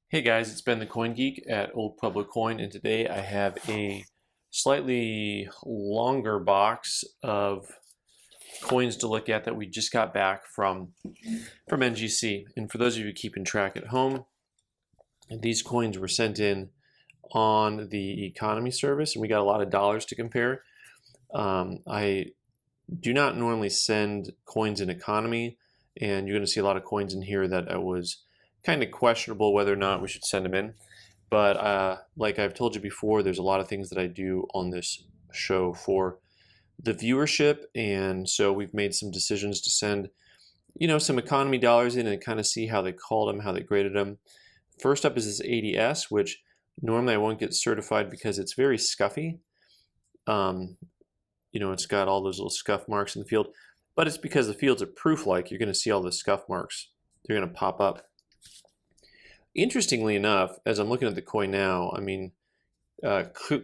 Hey guys, it's Ben the Coin Geek at Old Pueblo Coin, and today I have a slightly longer box of coins to look at that we just got back from NGC. And for those of you keeping track at home, these coins were sent in on the economy service, and we got a lot of dollars to compare. I do not normally send coins in economy, and you're going to see a lot of coins in here that I was kind of questionable whether or not we should send them in. But like I've told you before, there's a lot of things that I do on this show for the viewership, and so we've made some decisions to send, some economy dollars in and kind of see how they called them, how they graded them. First up is this 80S, which normally I won't get certified because it's very scuffy. It's got all those little scuff marks in the field, but it's because the fields are proof-like. You're going to see all the scuff marks. They're going to pop up. Interestingly enough, as I'm looking at the coin now,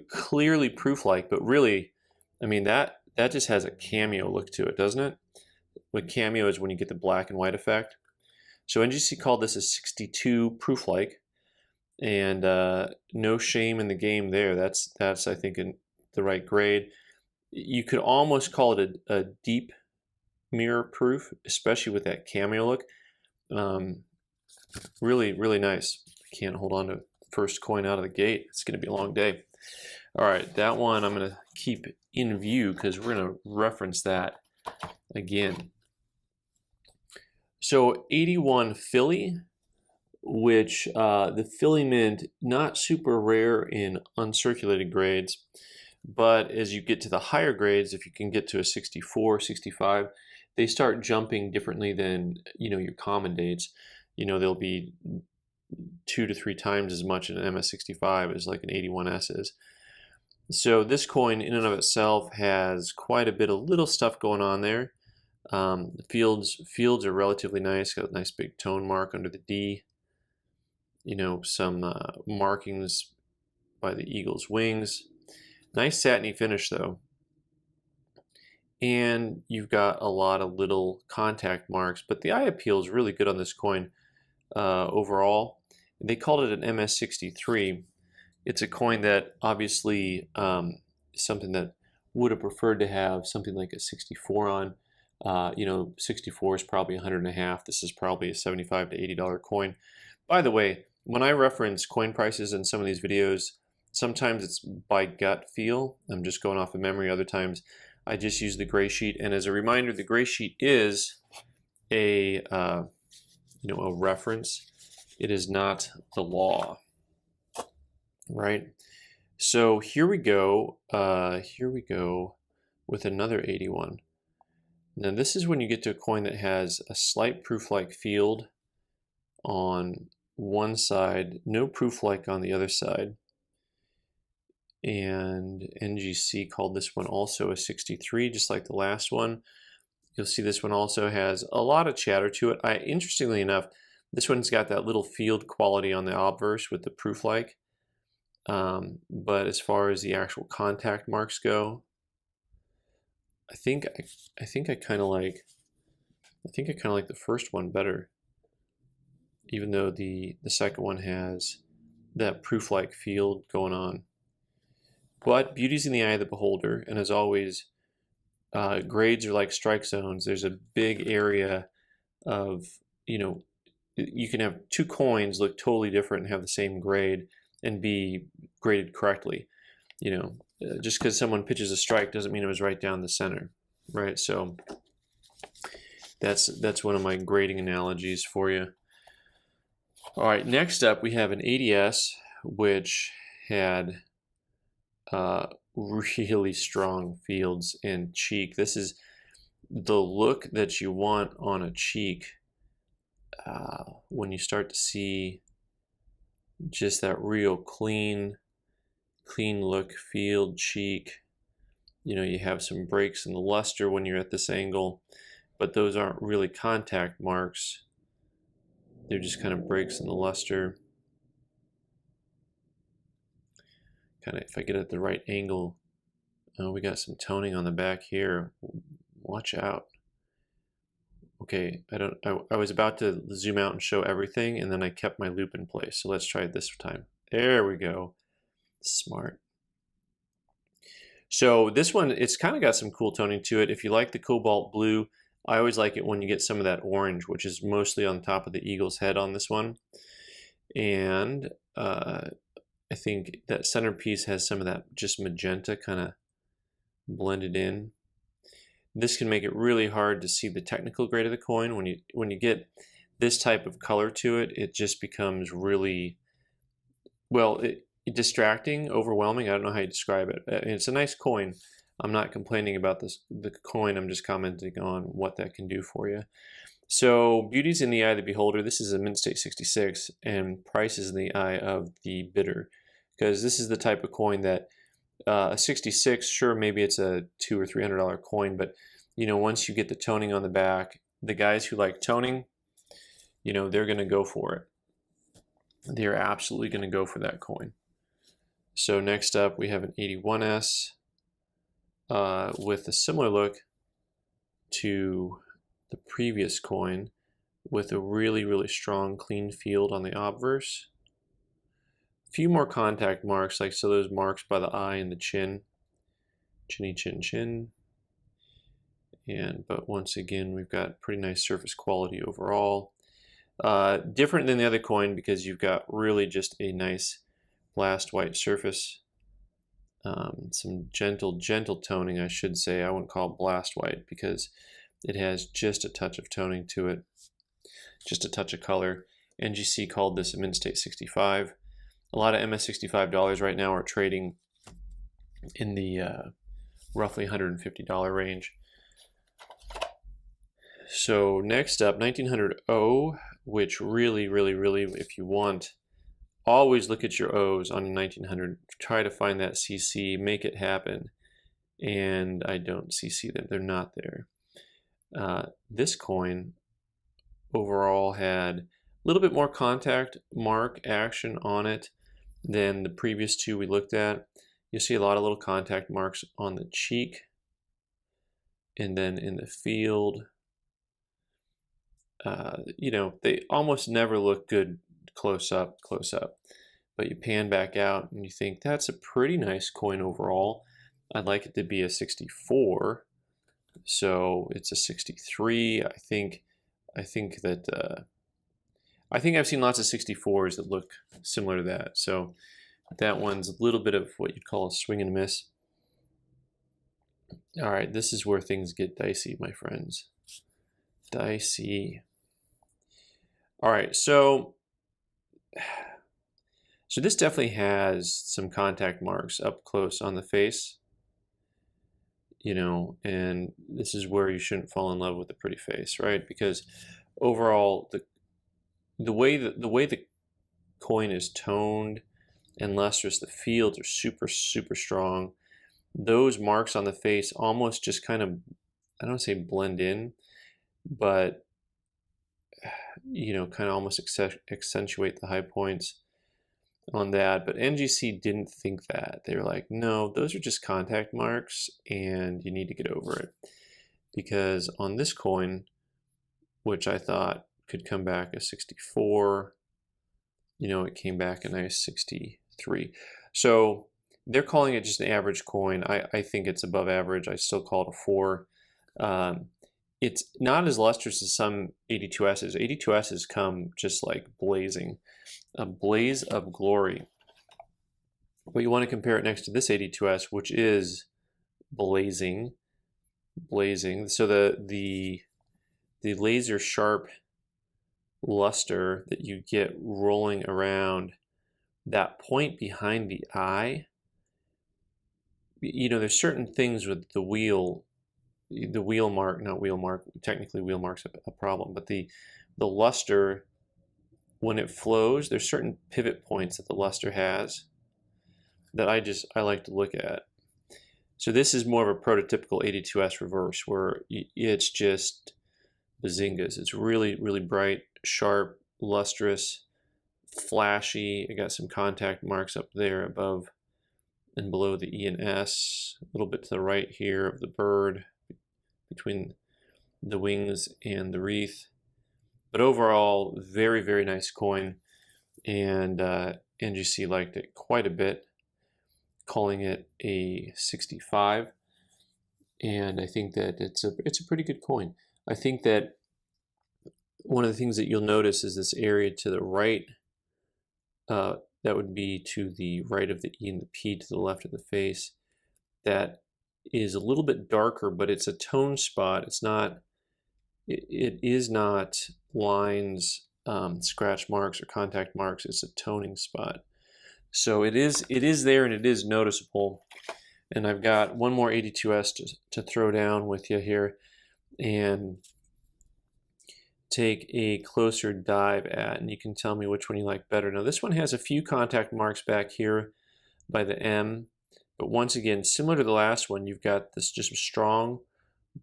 clearly proof-like, but really, that just has a cameo look to it, doesn't it? What cameo is when you get the black and white effect. So NGC called this a 62 proof-like, and no shame in the game there. That's I think the right grade. You could almost call it a deep mirror proof, especially with that cameo look. Really, really nice. I can't hold on to the first coin out of the gate. It's going to be a long day. All right, that one I'm going to keep in view because we're going to reference that again. So 81 Philly, which the Philly mint, not super rare in uncirculated grades, but as you get to the higher grades, if you can get to a 64, 65, they start jumping differently than your common dates. They'll be 2 to 3 times as much in an MS65 as like an 81S is. So this coin in and of itself has quite a bit of little stuff going on there. The fields are relatively nice, got a nice big tone mark under the D. Some markings by the eagle's wings. Nice satiny finish though. And you've got a lot of little contact marks, but the eye appeal is really good on this coin overall. They called it an MS63. It's a coin that obviously is something that would have preferred to have something like a 64 on. 64 is probably 100.5. This is probably a $75 to $80 coin. By the way, when I reference coin prices in some of these videos, sometimes it's by gut feel. I'm just going off of memory. Other times I just use the gray sheet. And as a reminder, the gray sheet is a reference. It is not the law, right? So here we go. With another 81. Now this is when you get to a coin that has a slight proof-like field on one side, no proof-like on the other side. And NGC called this one also a 63, just like the last one. You'll see this one also has a lot of chatter to it. Interestingly enough, this one's got that little field quality on the obverse with the proof-like. But as far as the actual contact marks go, I think I kind of like the first one better, even though the second one has that proof-like field going on. But beauty's in the eye of the beholder, and as always, grades are like strike zones. There's a big area of, you can have two coins look totally different and have the same grade and be graded correctly. Just because someone pitches a strike doesn't mean it was right down the center, right? So that's one of my grading analogies for you. All right, next up we have an 80S, which had really strong fields and cheek. This is the look that you want on a cheek when you start to see just that real clean look field cheek. You have some breaks in the luster when you're at this angle, but those aren't really contact marks. They're just kind of breaks in the luster. Kind of, if I get at the right angle, we got some toning on the back here. Watch out. Okay, I was about to zoom out and show everything, and then I kept my loop in place. So let's try it this time. There we go. Smart. So this one, it's kind of got some cool toning to it. If you like the cobalt blue, I always like it when you get some of that orange, which is mostly on top of the eagle's head on this one. And I think that centerpiece has some of that just magenta kind of blended in. This can make it really hard to see the technical grade of the coin. When you get this type of color to it, it just becomes really, well, distracting, overwhelming. I don't know how you describe it. It's a nice coin. I'm not complaining about the coin. I'm just commenting on what that can do for you. So beauty's in the eye of the beholder. This is a mint state 66, and price is in the eye of the bidder, because this is the type of coin that a 66, sure, maybe it's a $200 or $300 coin, but you know, once you get the toning on the back, the guys who like toning, you know, they're going to go for it. They're absolutely going to go for that coin. So next up, we have an 81S with a similar look to the previous coin, with a really, really strong clean field on the obverse. A few more contact marks, like so those marks by the eye and the chin. Chinny chin chin. But once again, we've got pretty nice surface quality overall. Different than the other coin because you've got really just a nice blast white surface. Some gentle toning, I should say. I wouldn't call it blast white because it has just a touch of toning to it, just a touch of color. NGC called this a mint state 65. A lot of MS65 right now are trading in the roughly $150 range. So next up, 1900O, which really, if you want, always look at your O's on your 1900. Try to find that CC, make it happen. And I don't CC them, they're not there. This coin overall had a little bit more contact mark action on it than the previous two we looked at. You see a lot of little contact marks on the cheek and then in the field. You know, they almost never look good close up, but you pan back out and you think that's a pretty nice coin overall. I'd like it to be a 64, so it's a 63. I think that I think I've seen lots of 64s that look similar to that. So that one's a little bit of what you'd call a swing and a miss. All right, this is where things get dicey, my friends. Dicey. All right, so this definitely has some contact marks up close on the face, you know, and this is where you shouldn't fall in love with a pretty face, right? Because overall, the way the coin is toned and lustrous, the fields are super strong. Those marks on the face almost just kind of, I don't want to say blend in, but you know, kind of almost accentuate the high points on that. But NGC didn't think that. They were like, no, those are just contact marks and you need to get over it. Because on this coin, which I thought could come back a 64, you know, it came back a nice 63. So they're calling it just an average coin. I think it's above average. I still call it a 4. It's not as lustrous as some 82Ss. 82Ss come just like blazing, a blaze of glory. But you want to compare it next to this 82S, which is blazing. So the laser sharp luster that you get rolling around that point behind the eye. You know, there's certain things with the wheel mark, not wheel mark, technically wheel mark's a problem, but the luster, when it flows, there's certain pivot points that the luster has that I like to look at. So this is more of a prototypical 82S reverse where it's just bazingas. It's really bright, sharp, lustrous, flashy. I got some contact marks up there above and below the E and S, a little bit to the right here of the bird, between the wings and the wreath. But overall, very, very nice coin, and NGC liked it quite a bit, calling it a 65. And I think that it's a pretty good coin. I think that one of the things that you'll notice is this area to the right. That would be to the right of the E and the P, to the left of the face. That is a little bit darker, but it's a tone spot. It's not. It is not lines, scratch marks, or contact marks. It's a toning spot. So it is there, and it is noticeable. And I've got one more 82S to throw down with you here and take a closer dive at, and you can tell me which one you like better. Now this one has a few contact marks back here by the M, but once again, similar to the last one, you've got this just strong,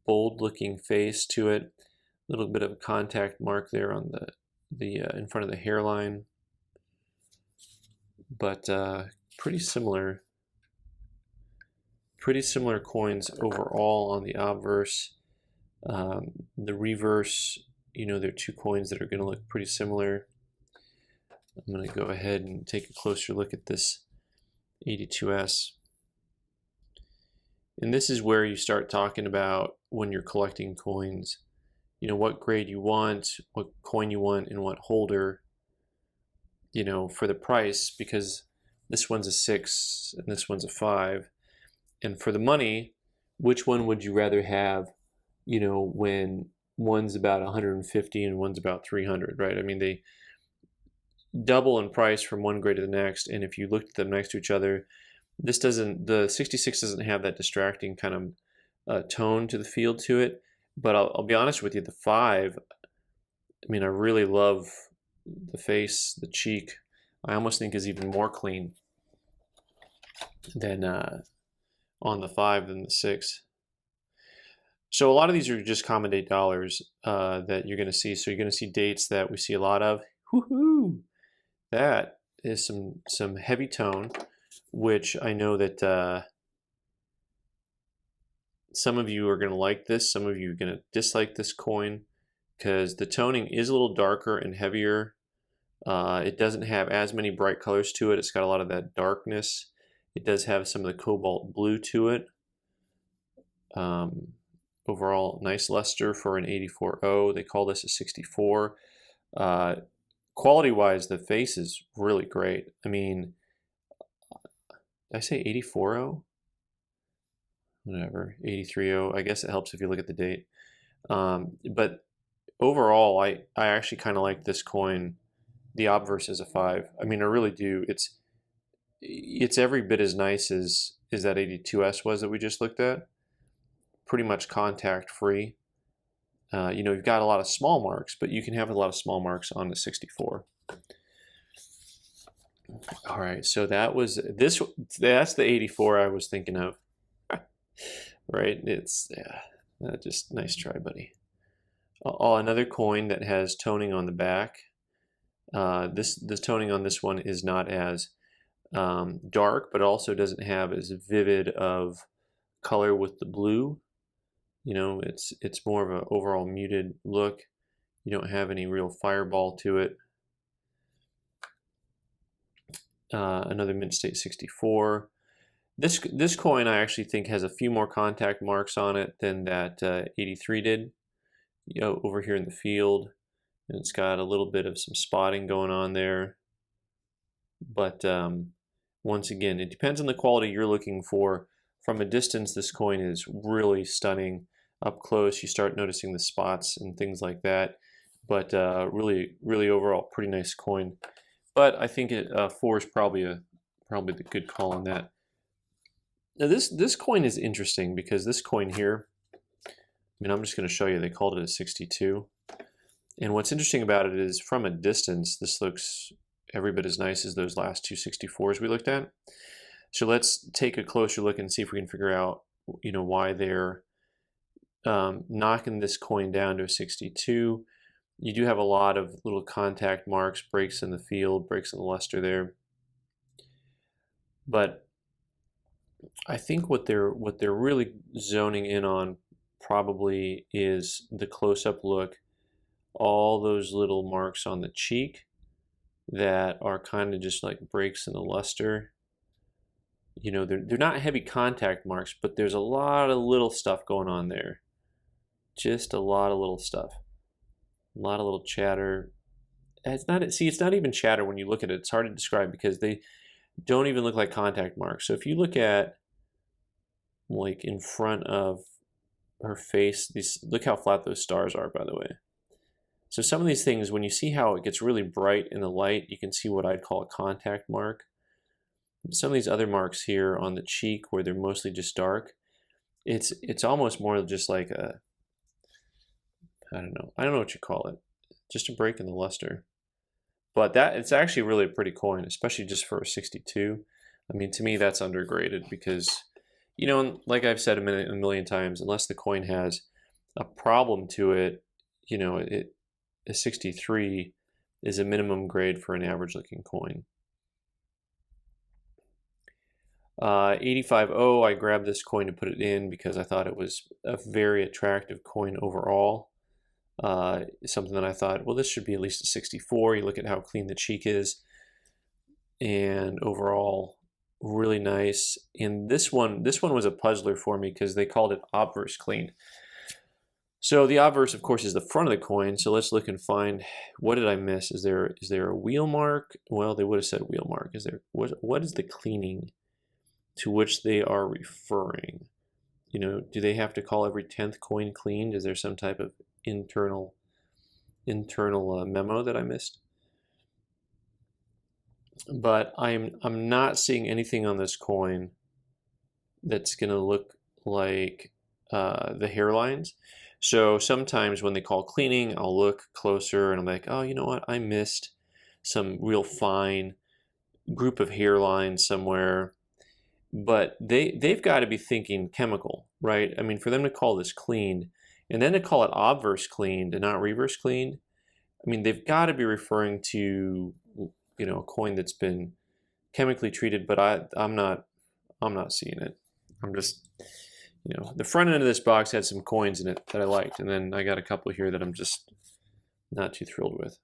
bold looking face to it. A little bit of a contact mark there on the in front of the hairline, but pretty similar coins overall on the obverse. The reverse, you know, there are two coins that are going to look pretty similar. I'm going to go ahead and take a closer look at this 82S. And this is where you start talking about when you're collecting coins, you know, what grade you want, what coin you want, and what holder, you know, for the price, because this one's a 6 and this one's a 5. And for the money, which one would you rather have, you know, when one's about 150 and one's about 300, right? I mean, they double in price from one grade to the next, and if you looked at them next to each other, the 66 doesn't have that distracting kind of tone to the field to it. But I'll be honest with you, the 5, I mean, I really love the face, the cheek. I almost think is even more clean than on the 5 than the 6. So a lot of these are just common date dollars that you're going to see. So you're going to see dates that we see a lot of. Woohoo! That is some heavy tone, which I know that some of you are going to like this. Some of you are going to dislike this coin because the toning is a little darker and heavier. It doesn't have as many bright colors to it. It's got a lot of that darkness. It does have some of the cobalt blue to it. Overall, nice luster for an 84.0. They call this a 64. Quality-wise, the face is really great. I mean, did I say 84.0? Whatever, 83.0. I guess it helps if you look at the date. But overall, I actually kind of like this coin. The obverse is a 5. I mean, I really do. It's every bit as nice as that 82S was that we just looked at. Pretty much contact free. You know, you've got a lot of small marks, but you can have a lot of small marks on the 64. All right, so that's the 84 I was thinking of. Right? It's just nice try, buddy. Oh, another coin that has toning on the back. This toning on this one is not as dark, but also doesn't have as vivid of color with the blue. You know, it's more of an overall muted look. You don't have any real fireball to it. Another mint state 64. This coin I actually think has a few more contact marks on it than that 83 did. You know, over here in the field, and it's got a little bit of some spotting going on there. But once again, it depends on the quality you're looking for. From a distance, this coin is really stunning. Up close, you start noticing the spots and things like that. But really, really overall, pretty nice coin. But I think 4 is probably the good call on that. Now this coin is interesting because this coin here, I mean, I'm just going to show you. They called it a 62. And what's interesting about it is from a distance, this looks every bit as nice as those last two 64s we looked at. So let's take a closer look and see if we can figure out, you know, why they're knocking this coin down to a 62. You do have a lot of little contact marks, breaks in the field, breaks in the luster there. But I think what they're really zoning in on probably is the close-up look. All those little marks on the cheek that are kind of just like breaks in the luster. You know, they're not heavy contact marks, but there's a lot of little stuff going on there. Just a lot of little stuff. A lot of little chatter. It's not even chatter when you look at it. It's hard to describe because they don't even look like contact marks. So if you look at, like, in front of her face, look how flat those stars are, by the way. So some of these things, when you see how it gets really bright in the light, you can see what I'd call a contact mark. Some of these other marks here on the cheek where they're mostly just dark, it's almost more just like a, I don't know what you call it, just a break in the luster. But it's actually really a pretty coin, especially just for a 62. I mean, to me, that's undergraded because, you know, like I've said a million times, unless the coin has a problem to it, you know, a 63 is a minimum grade for an average looking coin. 85.0, I grabbed this coin to put it in because I thought it was a very attractive coin overall. Something that I thought, well, this should be at least a 64. You look at how clean the cheek is, and overall, really nice. And this one was a puzzler for me because they called it obverse clean. So the obverse, of course, is the front of the coin. So let's look and find, what did I miss? Is there a wheel mark? Well, they would have said wheel mark. What is the cleaning to which they are referring? You know, do they have to call every 10th coin cleaned? Is there some type of internal memo that I missed? But I'm not seeing anything on this coin that's going to look like the hairlines. So sometimes when they call cleaning, I'll look closer and I'm like, oh, you know what? I missed some real fine group of hairlines somewhere. But they've got to be thinking chemical, right? I mean, for them to call this cleaned and then to call it obverse cleaned and not reverse cleaned, I mean, they've got to be referring to, you know, a coin that's been chemically treated. But I'm not seeing it. I'm just, you know, the front end of this box had some coins in it that I liked, and then I got a couple here that I'm just not too thrilled with.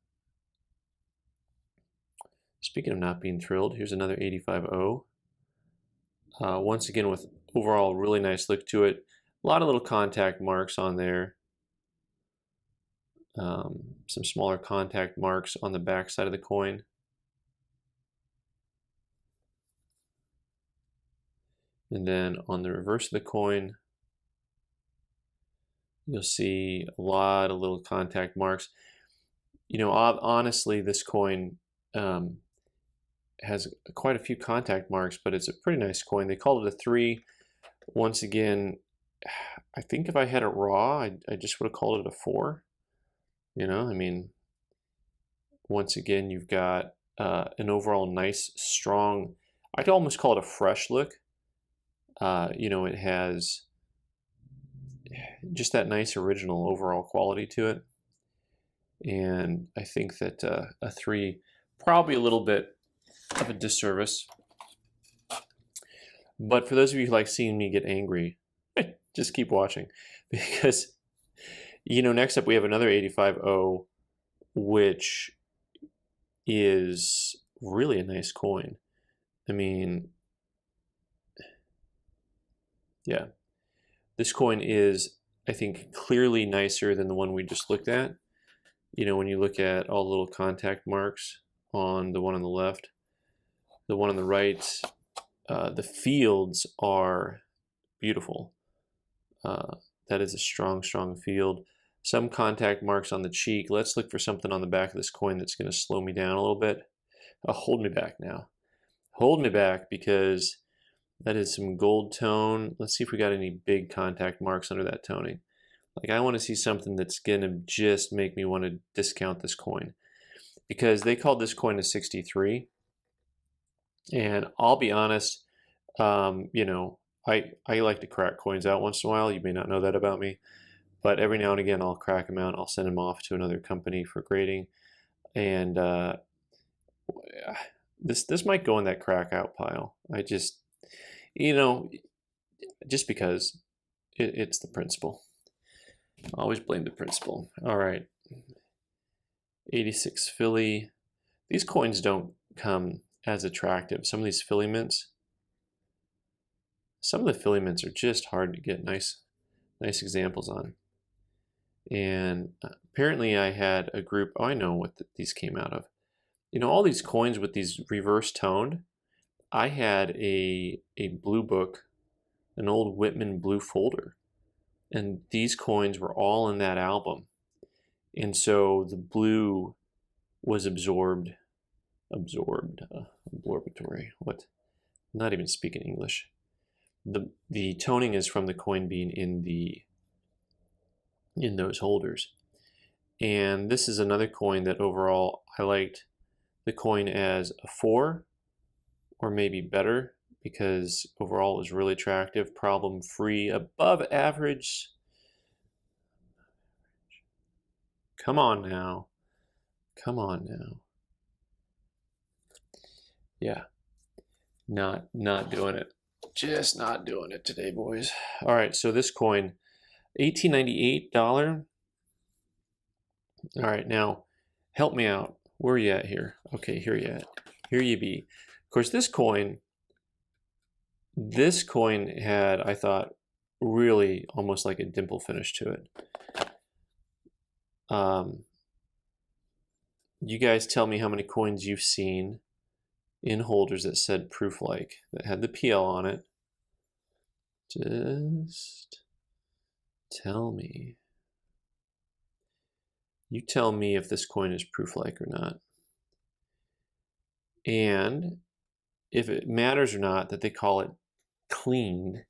Speaking of not being thrilled, here's another 85.0. Once again, with overall really nice look to it. A lot of little contact marks on there. Some smaller contact marks on the back side of the coin. And then on the reverse of the coin, you'll see a lot of little contact marks. You know, honestly, this coin has quite a few contact marks, but it's a pretty nice coin. They called it a 3. Once again, I think if I had it raw, I just would have called it a 4. You know, I mean, once again, you've got an overall nice, strong, I'd almost call it a fresh look. You know, it has just that nice original overall quality to it. And I think that a 3, probably a little bit of a disservice. But for those of you who like seeing me get angry, just keep watching, because, you know, next up we have another 85.0, which is really a nice coin. I mean, yeah, this coin is, I think, clearly nicer than the one we just looked at. You know, when you look at all the little contact marks on the one on the left, the one on the right, the fields are beautiful. That is a strong, strong field. Some contact marks on the cheek. Let's look for something on the back of this coin that's going to slow me down a little bit. Hold me back now. Hold me back, because that is some gold tone. Let's see if we got any big contact marks under that toning. Like, I want to see something that's going to just make me want to discount this coin, because they called this coin a 63. And I'll be honest, you know, I like to crack coins out once in a while. You may not know that about me, but every now and again I'll crack them out. I'll send them off to another company for grading, and this might go in that crack out pile. I just, you know, just because it's the principle. Always blame the principal. All right. 86 Philly. These coins don't come as attractive. Some of these Philly mints, some of the Philly mints are just hard to get nice examples on. And apparently I had a group, oh, I know what these came out of. You know, all these coins with these reverse toned, I had a blue book, an old Whitman blue folder, and these coins were all in that album. And so the blue was absorbatory, what? I'm not even speaking English. The toning is from the coin being in those holders. And this is another coin that overall I liked the coin as a 4 or maybe better, because overall it was really attractive, problem free, above average. Come on now. Come on now. Yeah. Not doing it. Just not doing it today, boys. All right, so this coin, $18.98. All right, now help me out. Where are you at here? Okay, here you at. Here you be. Of course, this coin had, I thought, really almost like a dimple finish to it. You guys tell me how many coins you've seen in holders that said proof like, that had the PL on it. Just tell me. You tell me if this coin is proof like or not. And if it matters or not that they call it cleaned,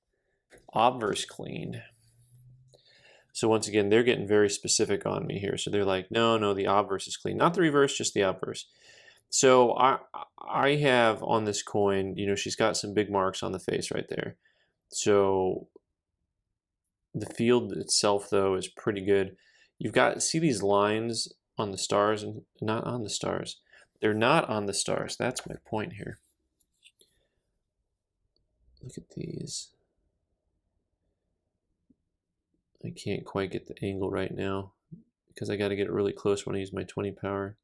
obverse cleaned. So once again, they're getting very specific on me here. So they're like, no, the obverse is clean. Not the reverse, just the obverse. So I have on this coin, you know, she's got some big marks on the face right there. So the field itself, though, is pretty good. You've got, see these lines on the stars and not on the stars. They're not on the stars. That's my point here. Look at these. I can't quite get the angle right now because I got to get it really close when I use my 20 power.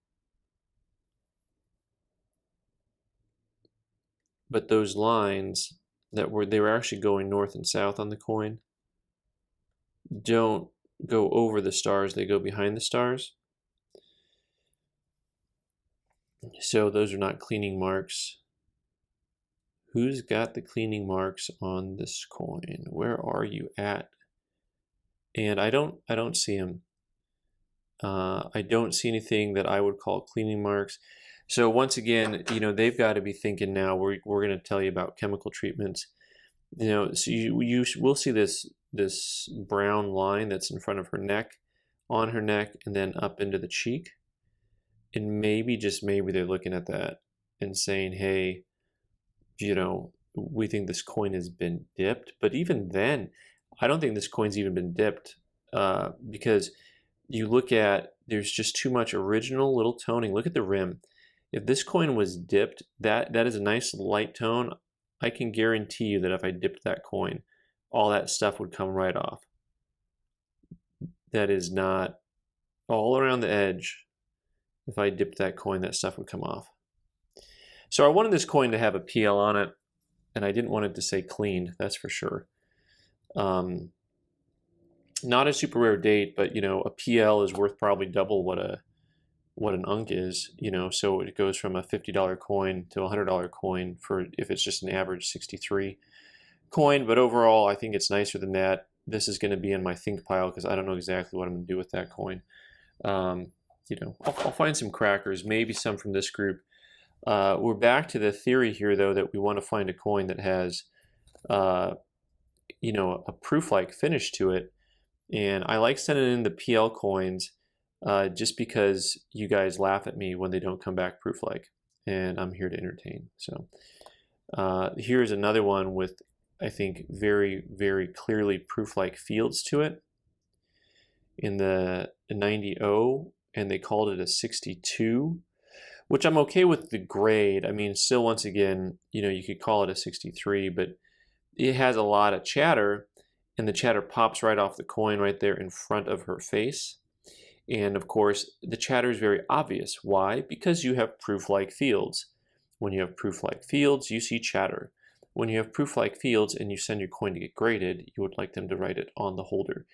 But those lines they were actually going north and south on the coin don't go over the stars, they go behind the stars. So those are not cleaning marks. Who's got the cleaning marks on this coin? Where are you at? And I don't see them. I don't see anything that I would call cleaning marks. So once again, you know, they've got to be thinking now, we're going to tell you about chemical treatments. You know, so you will see this brown line that's in front of her neck, on her neck, and then up into the cheek. And maybe, just maybe, they're looking at that and saying, hey, you know, we think this coin has been dipped. But even then, I don't think this coin's even been dipped, because you look at, there's just too much original little toning. Look at the rim. If this coin was dipped, that is a nice light tone. I can guarantee you that if I dipped that coin, all that stuff would come right off. That is not all around the edge. If I dipped that coin, that stuff would come off. So I wanted this coin to have a PL on it, and I didn't want it to say cleaned, that's for sure. Not a super rare date, but you know, a PL is worth probably double what an Unc is, you know, so it goes from a $50 coin to a $100 coin for if it's just an average 63 coin. But overall, I think it's nicer than that. This is going to be in my think pile because I don't know exactly what I'm going to do with that coin. You know, I'll find some crackers, maybe some from this group. We're back to the theory here, though, that we want to find a coin that has, you know, a proof-like finish to it. And I like sending in the PL coins just because you guys laugh at me when they don't come back proof-like, and I'm here to entertain. So here's another one with, I think, very, very clearly proof-like fields to it in the 90O, and they called it a 62, which I'm okay with the grade. I mean, still, once again, you know, you could call it a 63, but it has a lot of chatter. and the chatter pops right off the coin right there in front of her face. And of course, the chatter is very obvious. Why? Because you have proof-like fields. When you have proof-like fields, you see chatter. When you have proof-like fields and you send your coin to get graded, you would like them to write it on the holder.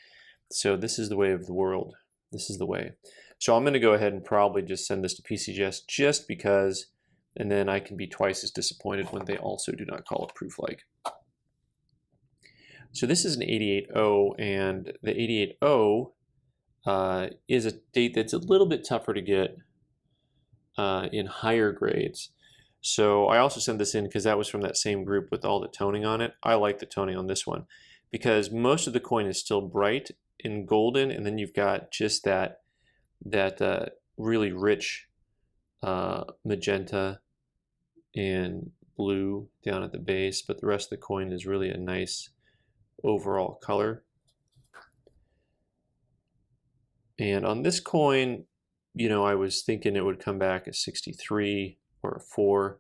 So this is the way of the world. This is the way. So I'm going to go ahead and probably just send this to PCGS just because, and then I can be twice as disappointed when they also do not call it proof-like. So this is an 88.0, and the 88.0 is a date that's a little bit tougher to get in higher grades. So I also sent this in because that was from that same group with all the toning on it. I like the toning on this one because most of the coin is still bright and golden, and then you've got just that really rich magenta and blue down at the base, but the rest of the coin is really a nice overall color. And on this coin, you know, I was thinking it would come back as 63 or a 4,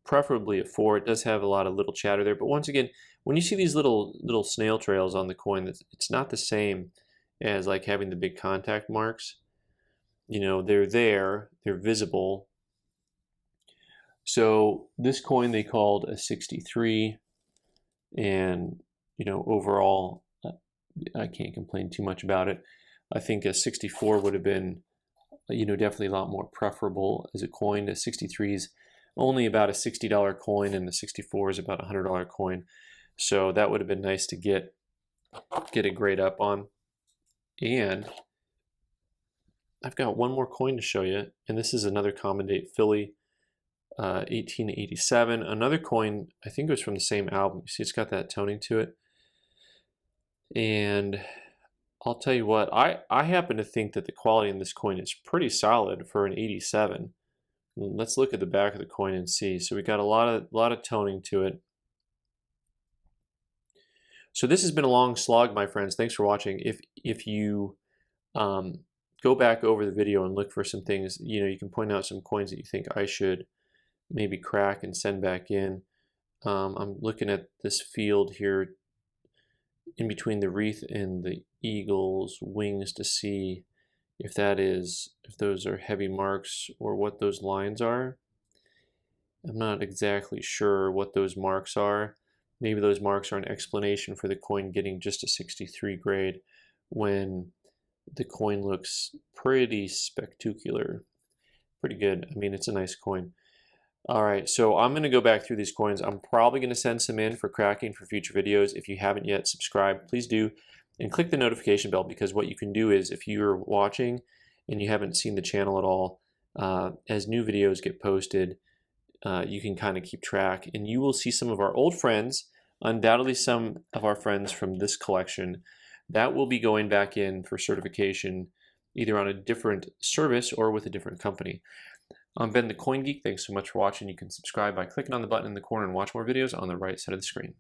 preferably a 4. It does have a lot of little chatter there, but once again, when you see these little snail trails on the coin, it's not the same as like having the big contact marks. You know, they're there, they're visible. So this coin they called a 63, and you know, overall, I can't complain too much about it. I think a 64 would have been, you know, definitely a lot more preferable as a coin. A 63 is only about a $60 coin, and the 64 is about a $100 coin. So that would have been nice to get a grade up on. And I've got one more coin to show you, and this is another common date Philly, 1887. Another coin, I think it was from the same album. You see, it's got that toning to it. And I'll tell you what, I happen to think that the quality in this coin is pretty solid for an 87. Let's look at the back of the coin and see. So we got a lot of toning to it. So this has been a long slog, my friends. Thanks for watching. If you go back over the video and look for some things, you know, you can point out some coins that you think I should maybe crack and send back in. I'm looking at this field here in between the wreath and the eagle's wings to see if those are heavy marks or what those lines are. I'm not exactly sure what those marks are. Maybe those marks are an explanation for the coin getting just a 63 grade when the coin looks pretty spectacular. Pretty good. I mean, it's a nice coin. All right, so I'm going to go back through these coins. I'm probably going to send some in for cracking for future videos. If you haven't yet subscribed, please do. And click the notification bell, because what you can do is, if you're watching and you haven't seen the channel at all, as new videos get posted, you can kind of keep track. And you will see some of our old friends, undoubtedly some of our friends from this collection, that will be going back in for certification, either on a different service or with a different company. I'm Ben the Coin Geek. Thanks so much for watching. You can subscribe by clicking on the button in the corner and watch more videos on the right side of the screen.